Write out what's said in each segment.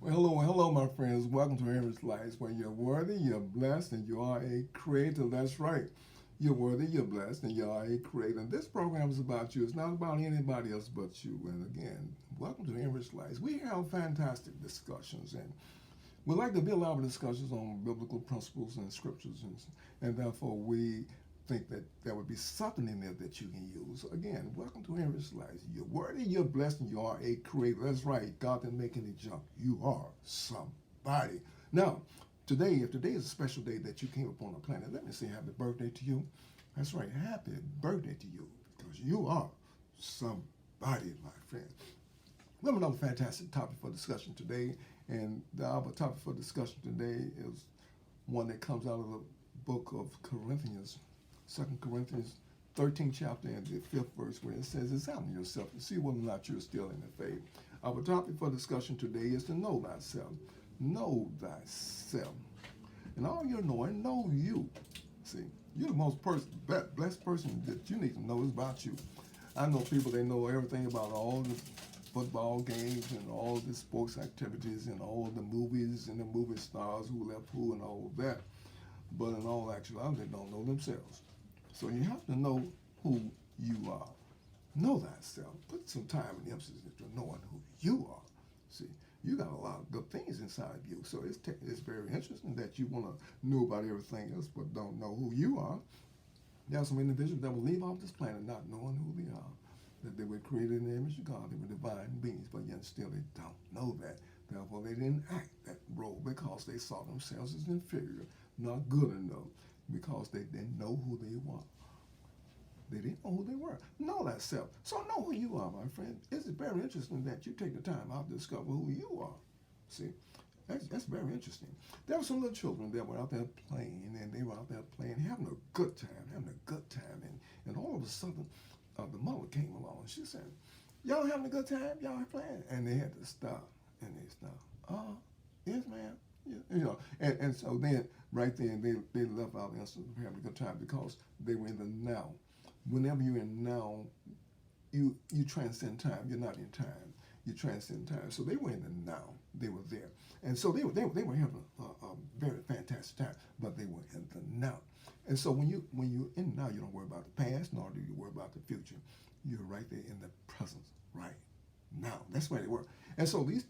Hello, my friends. Welcome to Average Lives, where you're worthy, you're blessed, and you are a creator. That's right. You're worthy, you're blessed, and you are a creator. And this program is about you. It's not about anybody else but you. And again, welcome to Average Lives. We have fantastic discussions, and we like to build our discussions on biblical principles and scriptures, and therefore we think that there would be something in there that you can use. Again, welcome to Enriched Life. You're worthy, you're blessed, and you are a creator. That's right. God didn't make any junk. You are somebody. Now, if today is a special day that you came upon the planet, let me say happy birthday to you. That's right. Happy birthday to you because you are somebody, my friend. We have another fantastic topic for discussion today, and our topic for discussion today is one that comes out of the book of Corinthians, 2 Corinthians 13th chapter and the 5th verse, where it says, examine yourself and see whether or not you're still in the faith. Our topic for discussion today is to know thyself. Know thyself. And all you're knowing, know you. See, you're the most blessed person that you need to know is about you. I know people, they know everything about all the football games and all the sports activities and all the movies and the movie stars who left who and all that. But in all actuality, they don't know themselves. So you have to know who you are. Know thyself. Put some time and emphasis into knowing who you are. See, you got a lot of good things inside of you. So it's very interesting that you want to know about everything else but don't know who you are. There are some individuals that will leave off this planet not knowing who they are. That they were created in the image of God. They were divine beings, but yet still they don't know that. Therefore, they didn't act that role because they saw themselves as inferior, not good enough, because they didn't know who they were. They didn't know who they were. Know that self. So know who you are, my friend. It's very interesting that you take the time out to discover who you are. See, that's very interesting. There were some little children that were out there playing, and they were out there playing, having a good time, and all of a sudden, the mother came along and she said, "Y'all having a good time? Y'all playing?" And they had to stop, and they stopped. Yes, ma'am. Yeah. And so then right then they left out the instant of having a good time because they were in the now. Whenever you're in now, you transcend time. You're not in time. You transcend time. So they were in the now. They were there, and so they were having a very fantastic time. But they were in the now. And so when you're in now, you don't worry about the past, nor do you worry about the future. You're right there in the present, right now. That's where they were. And so these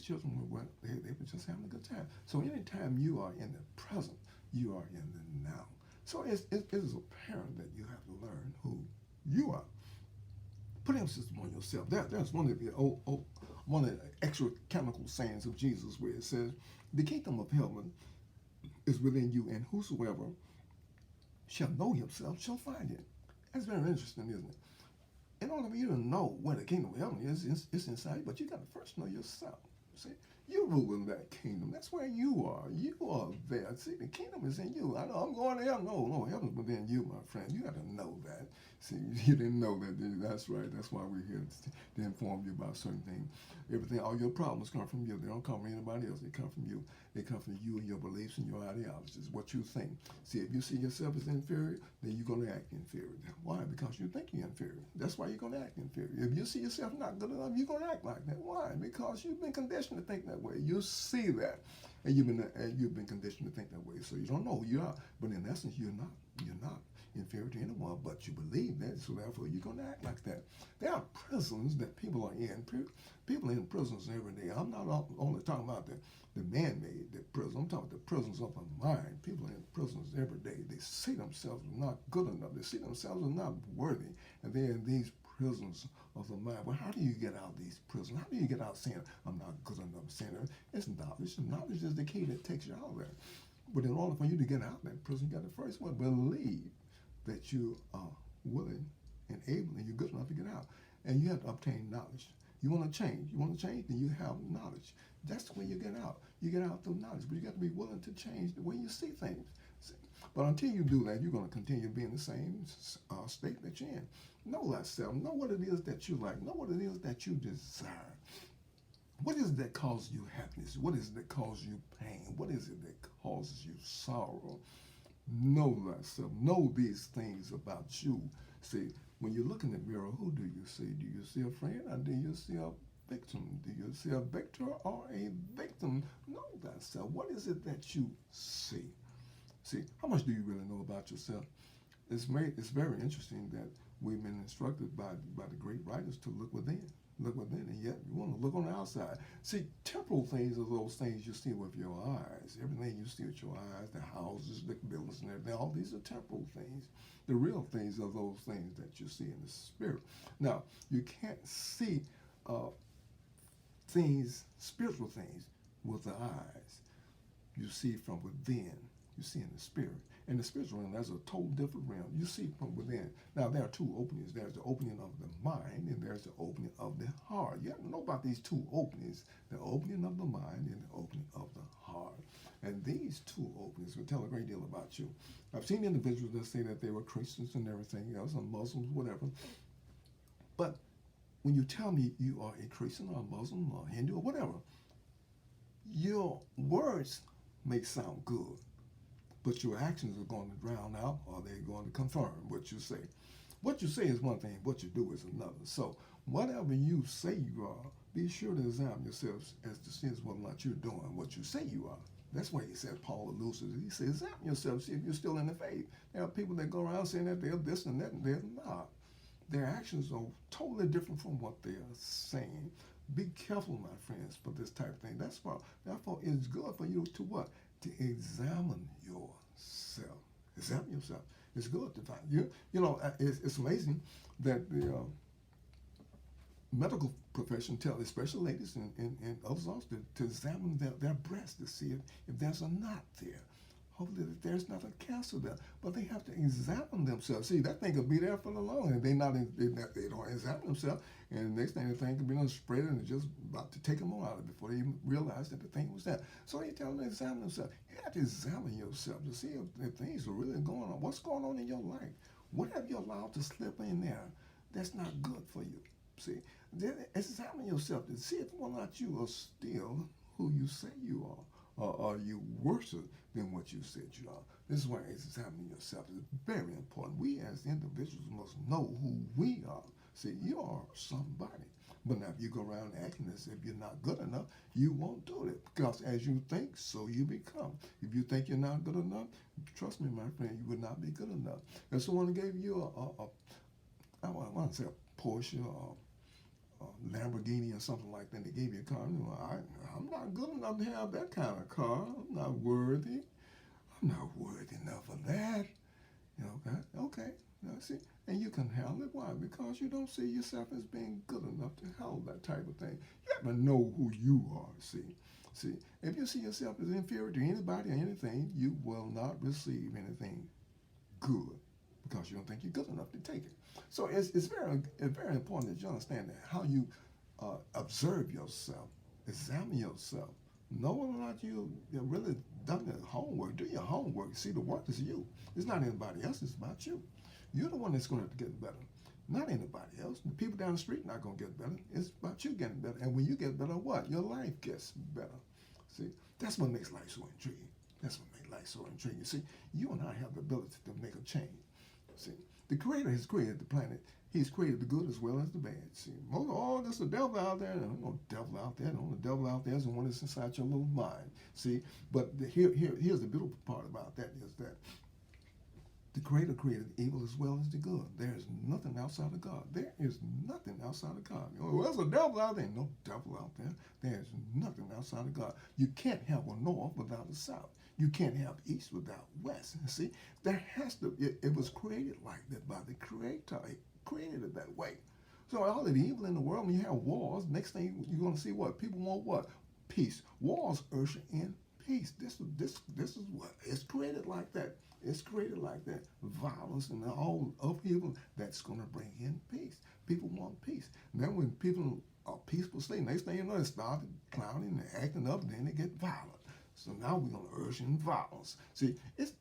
children they were just having a good time. So anytime you are in the present, you are in the now. So it is apparent that you have to learn who you are. Put emphasis on yourself. There's one of the extra chemical sayings of Jesus where it says, "The kingdom of heaven is within you, and whosoever shall know himself shall find it." That's very interesting, isn't it? In order for you to know where the kingdom of heaven is, it's inside you, but you got to first know yourself. See, you rule in that kingdom. That's where you are. You are there. See, the kingdom is in you. I know I'm going to heaven. No, heaven's within you, my friend. You got to know that. See, you didn't know that, did you? That's right. That's why we're here to inform you about certain things. Everything, all your problems come from you. They don't come from anybody else. They come from you. They come from you and your beliefs and your ideologies, what you think. See, if you see yourself as inferior, then you're going to act inferior. Why? Because you think you're inferior. That's why you're going to act inferior. If you see yourself not good enough, you're going to act like that. Why? Because you've been conditioned to think that way. You see that, and you've been conditioned to think that way. So you don't know who you are, but in essence, you're not. You're not inferior to anyone, but you believe that, so therefore you're going to act like that. There are prisons that people are in. People are in prisons every day. I'm not only talking about the man-made prison. I'm talking about the prisons of the mind. People are in prisons every day. They see themselves as not good enough. They see themselves as not worthy, and they're in these prisons of the mind. Well, how do you get out of these prisons? How do you get out saying, "I'm not good enough"? Saying it's knowledge. Knowledge is the key that takes you out of there. But in order for you to get out of that prison, you got to first one believe that you are willing and able and you're good enough to get out. And you have to obtain knowledge. You want to change. You want to change, then you have knowledge. That's the way you get out. You get out through knowledge, but you got to be willing to change the way you see things. But until you do that, you're going to continue being the same state that you're in. Know thyself. Know what it is that you like. Know what it is that you desire. What is it that causes you happiness? What is it that causes you pain? What is it that causes you sorrow? Know thyself. Know these things about you. See, when you look in the mirror, who do you see? Do you see a friend or do you see a victim? Do you see a victor or a victim? Know thyself. What is it that you see? See, how much do you really know about yourself? It's very interesting that we've been instructed by the great writers to look within. Look within, and yet you want to look on the outside. See, temporal things are those things you see with your eyes. Everything you see with your eyes, the houses, the buildings, and everything, all these are temporal things. The real things are those things that you see in the spirit. Now, you can't see uh, things, spiritual things, with the eyes. You see from within. You see in the spirit. In the spiritual realm, there's a total different realm. You see from within. Now, there are two openings. There's the opening of the mind, and there's the opening of the heart. You have to know about these two openings, the opening of the mind and the opening of the heart. And these two openings will tell a great deal about you. I've seen individuals that say that they were Christians and everything else, or Muslims, whatever. But when you tell me you are a Christian or a Muslim or Hindu or whatever, your words may sound good, but your actions are going to drown out, or they're going to confirm what you say. What you say is one thing, what you do is another. So whatever you say you are, be sure to examine yourselves as to see whether or not you're doing what you say you are. That's why he said, Paul alludes to it. He says, examine yourself, see if you're still in the faith. There are people that go around saying that they're this and that, and they're not. Their actions are totally different from what they are saying. Be careful, my friends, for this type of thing. Therefore, it's good for you to what? To examine yourself. Examine yourself. It's good to find you. You know, it's amazing that the medical profession tells, especially ladies and others also, to examine their breasts to see if there's a knot there. Hopefully that there's not a cancer there, but they have to examine themselves. See, that thing could be there for the long, and they don't examine themselves, and the next thing the thing could be done spread and just about to take them all out of it before they even realize that the thing was there. So they tell them to examine themselves. You have to examine yourself to see if things are really going on. What's going on in your life? What have you allowed to slip in there that's not good for you? See, then examine yourself to see if or not you are still who you say you are. Or are you worse than what you said you are? This is why examining yourself is very important. We as individuals must know who we are. See, you are somebody. But now if you go around acting as if you're not good enough, you won't do it. Because as you think, so you become. If you think you're not good enough, trust me, my friend, you would not be good enough. If someone gave you I want to say a Porsche or Lamborghini or something like that, they gave you a car. You know, I'm not good enough to have that kind of car. I'm not worthy. I'm not worthy enough of that. You know, okay. Now, see, and you can handle it. Why? Because you don't see yourself as being good enough to handle that type of thing. You have to know who you are. See, if you see yourself as inferior to anybody or anything, you will not receive anything good because you don't think you're good enough to take it. So it's very important that you understand that how you observe yourself, examine yourself, know whether or not you've really done your homework. Do your homework. See, the work is you. It's not anybody else. It's about you. You're the one that's going to get better, not anybody else. The people down the street not going to get better. It's about you getting better. And when you get better, what? Your life gets better. See, that's what makes life so intriguing. That's what makes life so intriguing. See, you and I have the ability to make a change. See, the Creator has created the planet. He's created the good as well as the bad. See, there's a devil out there. There's no devil out there. The only devil out there is the one that's inside your little mind. See, but here's the beautiful part about that is that the Creator created evil as well as the good. There is nothing outside of God. There is nothing outside of God. Well, there's a devil out there. No devil out there. There's nothing outside of God. You can't have a north without a south. You can't have east without west. See, there has to. It was created like that by the Creator. It created it that way. So all of the evil in the world, when you have wars, next thing you're going to see what people want. What? Peace. Wars usher in peace. This is what it's created like that. It's created like that. Violence and all upheaval, that's going to bring in peace. People want peace. And then when people are peaceful state, next thing you know, they start clowning and acting up, then they get violent. So now we're going to urge in violence. See, it's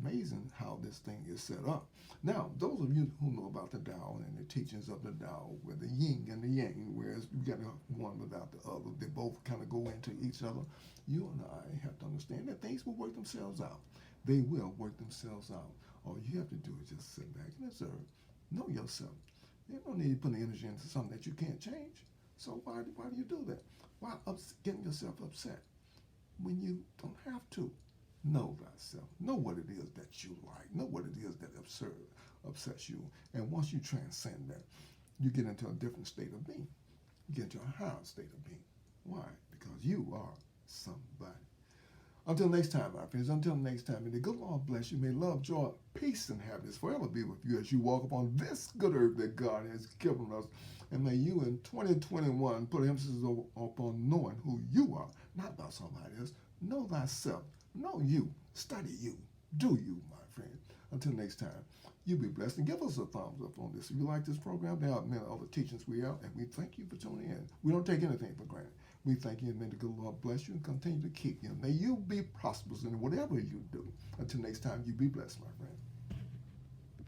amazing how this thing is set up. Now, those of you who know about the Tao and the teachings of the Tao, with the yin and the yang, whereas you got one without the other, they both kind of go into each other. You and I have to understand that things will work themselves out. They will work themselves out. All you have to do is just sit back and observe. Know yourself. You don't need to put the energy into something that you can't change. So why do you do that? Why getting yourself upset when you don't have to? Know thyself. Know what it is that you like. Know what it is that upsets you. And once you transcend that, you get into a different state of being. You get into a higher state of being. Why? Because you are somebody. Until next time, my friends, until next time, may the good Lord bless you. May love, joy, peace, and happiness forever be with you as you walk upon this good earth that God has given us. And may you in 2021 put emphasis upon knowing who you are, not about somebody else. Know thyself. Know you. Study you. Do you, my friend. Until next time, you be blessed. And give us a thumbs up on this. If you like this program, there are many other teachings we have, and we thank you for tuning in. We don't take anything for granted. We thank you, and may the good Lord bless you and continue to keep you. May you be prosperous in whatever you do. Until next time, you be blessed, my friend.